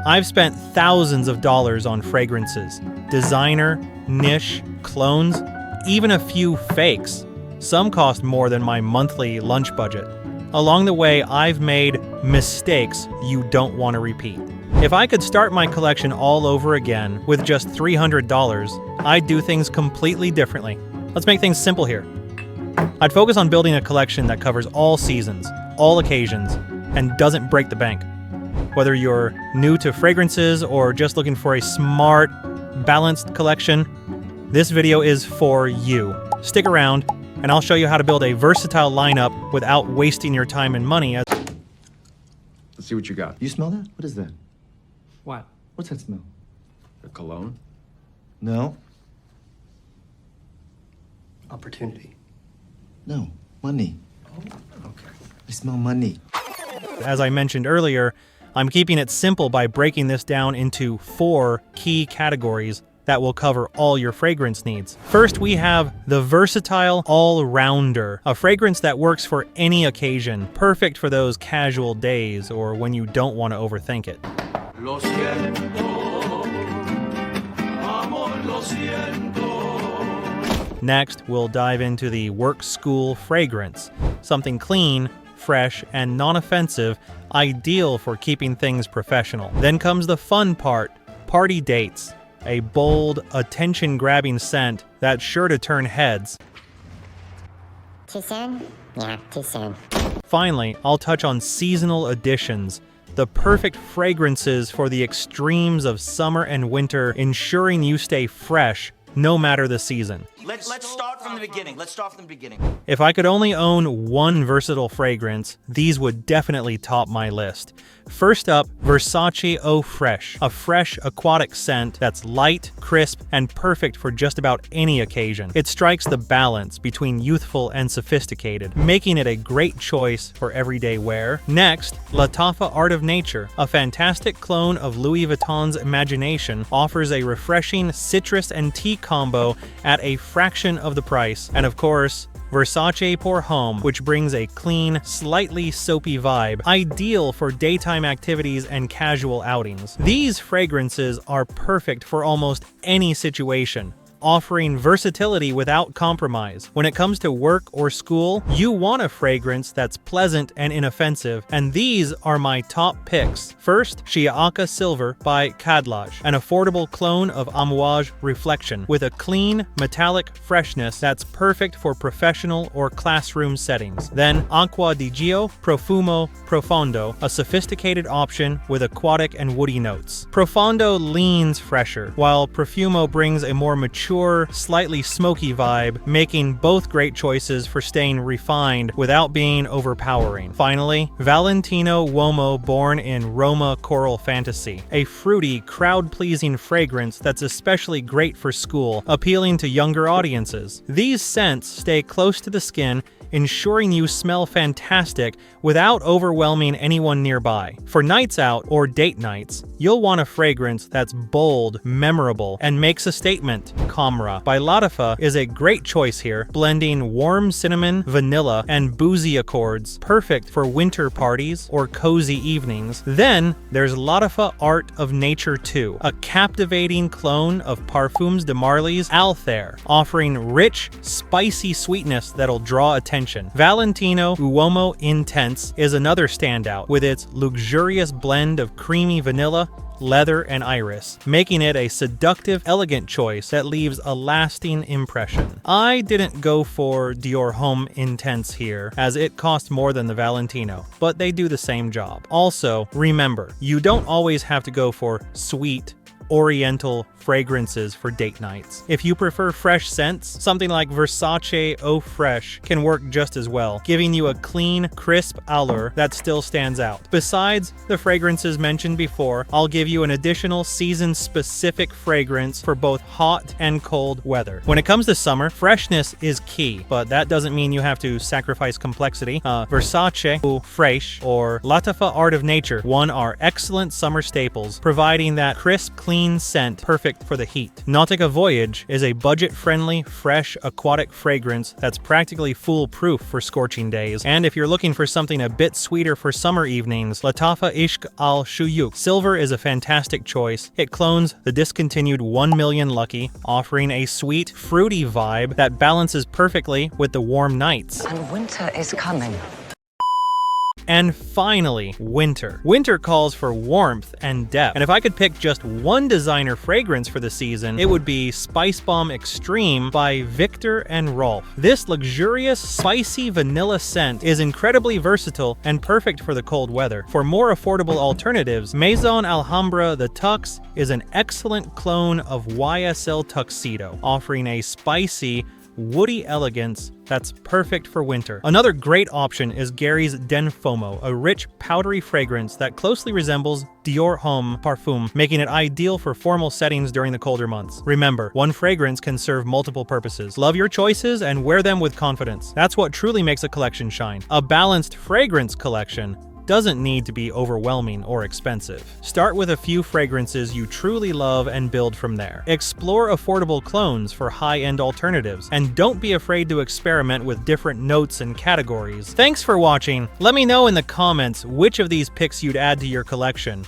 I've spent thousands of dollars on fragrances, designer, niche, clones, even a few fakes. Some cost more than my monthly lunch budget. Along the way, I've made mistakes you don't want to repeat. If I could start my collection all over again with just $300, I'd do things completely differently. Let's make things simple here. I'd focus on building a collection that covers all seasons, all occasions, and doesn't break the bank. Whether you're new to fragrances or just looking for a smart, balanced collection, this video is for you. Stick around, and I'll show you how to build a versatile lineup without wasting your time and money. Let's see what you got. You smell that? What is that? What? What's that smell? A cologne? No. Opportunity. No. Money. Oh, okay. I smell money. As I mentioned earlier, I'm keeping it simple by breaking this down into 4 key categories that will cover all your fragrance needs. First, we have the versatile all-rounder, a fragrance that works for any occasion, perfect for those casual days or when you don't want to overthink it. Lo siento, amor, lo siento. Next, we'll dive into the work school fragrance, something clean, fresh, and non-offensive, ideal for keeping things professional. Then comes the fun part, party dates. A bold, attention-grabbing scent that's sure to turn heads. Too soon? Yeah, too soon. Finally, I'll touch on seasonal additions, the perfect fragrances for the extremes of summer and winter, ensuring you stay fresh no matter the season. Let's start from the beginning. If I could only own one versatile fragrance, these would definitely top my list. First up, Versace Eau Fraiche, a fresh aquatic scent that's light, crisp, and perfect for just about any occasion. It strikes the balance between youthful and sophisticated, making it a great choice for everyday wear. Next, Lattafa Art of Nature, a fantastic clone of Louis Vuitton's Imagination, offers a refreshing citrus and tea combo at a fraction of the price. And of course, Versace pour Homme, which brings a clean, slightly soapy vibe, ideal for daytime activities and casual outings. These fragrances are perfect for almost any situation, offering versatility without compromise. When it comes to work or school, you want a fragrance that's pleasant and inoffensive, and these are my top picks. First, Shiyaaka Silver by Khadlaj, an affordable clone of Amouage Reflection with a clean, metallic freshness that's perfect for professional or classroom settings. Then, Acqua di Gio Profumo Profondo, a sophisticated option with aquatic and woody notes. Profondo leans fresher, while Profumo brings a more mature, slightly smoky vibe, making both great choices for staying refined without being overpowering. Finally, Valentino Uomo Born in Roma Coral Fantasy, a fruity, crowd-pleasing fragrance that's especially great for school, appealing to younger audiences. These scents stay close to the skin, ensuring you smell fantastic without overwhelming anyone nearby. For nights out or date nights, you'll want a fragrance that's bold, memorable, and makes a statement. Khamrah by Lattafa is a great choice here, blending warm cinnamon, vanilla, and boozy accords, perfect for winter parties or cozy evenings. Then there's Lattafa Art of Nature 2, a captivating clone of Parfums de Marly's Altair, offering rich, spicy sweetness that'll draw attention. Valentino Uomo Intense is another standout, with its luxurious blend of creamy vanilla, leather, and iris, making it a seductive, elegant choice that leaves a lasting impression. I didn't go for Dior Homme Intense here, as it costs more than the Valentino, but they do the same job. Also, remember, you don't always have to go for sweet, oriental fragrances for date nights. If you prefer fresh scents, something like Versace Eau Fraiche can work just as well, giving you a clean, crisp allure that still stands out. Besides the fragrances mentioned before, I'll give you an additional season-specific fragrance for both hot and cold weather. When it comes to summer, freshness is key, but that doesn't mean you have to sacrifice complexity. Versace Eau Fraiche or Lattafa Art of Nature, one are excellent summer staples, providing that crisp, clean clean scent perfect for the heat. Nautica Voyage is a budget-friendly, fresh, aquatic fragrance that's practically foolproof for scorching days. And if you're looking for something a bit sweeter for summer evenings, Lattafa Ishq al Shuyukh Silver is a fantastic choice. It clones the discontinued 1 Million Lucky, offering a sweet, fruity vibe that balances perfectly with the warm nights. And winter is coming. And finally, winter. Winter calls for warmth and depth. And if I could pick just one designer fragrance for the season, it would be Spice Bomb Extreme by Victor and Rolf. This luxurious, spicy vanilla scent is incredibly versatile and perfect for the cold weather. For more affordable alternatives, Maison Alhambra the Tux is an excellent clone of YSL Tuxedo, offering a spicy, woody elegance that's perfect for winter. Another great option is Gary's Den Fomo, a rich, powdery fragrance that closely resembles Dior Homme Parfum, making it ideal for formal settings during the colder months. Remember, one fragrance can serve multiple purposes. Love your choices and wear them with confidence. That's what truly makes a collection shine. A balanced fragrance collection doesn't need to be overwhelming or expensive. Start with a few fragrances you truly love and build from there. Explore affordable clones for high-end alternatives, and don't be afraid to experiment with different notes and categories. Thanks for watching. Let me know in the comments which of these picks you'd add to your collection.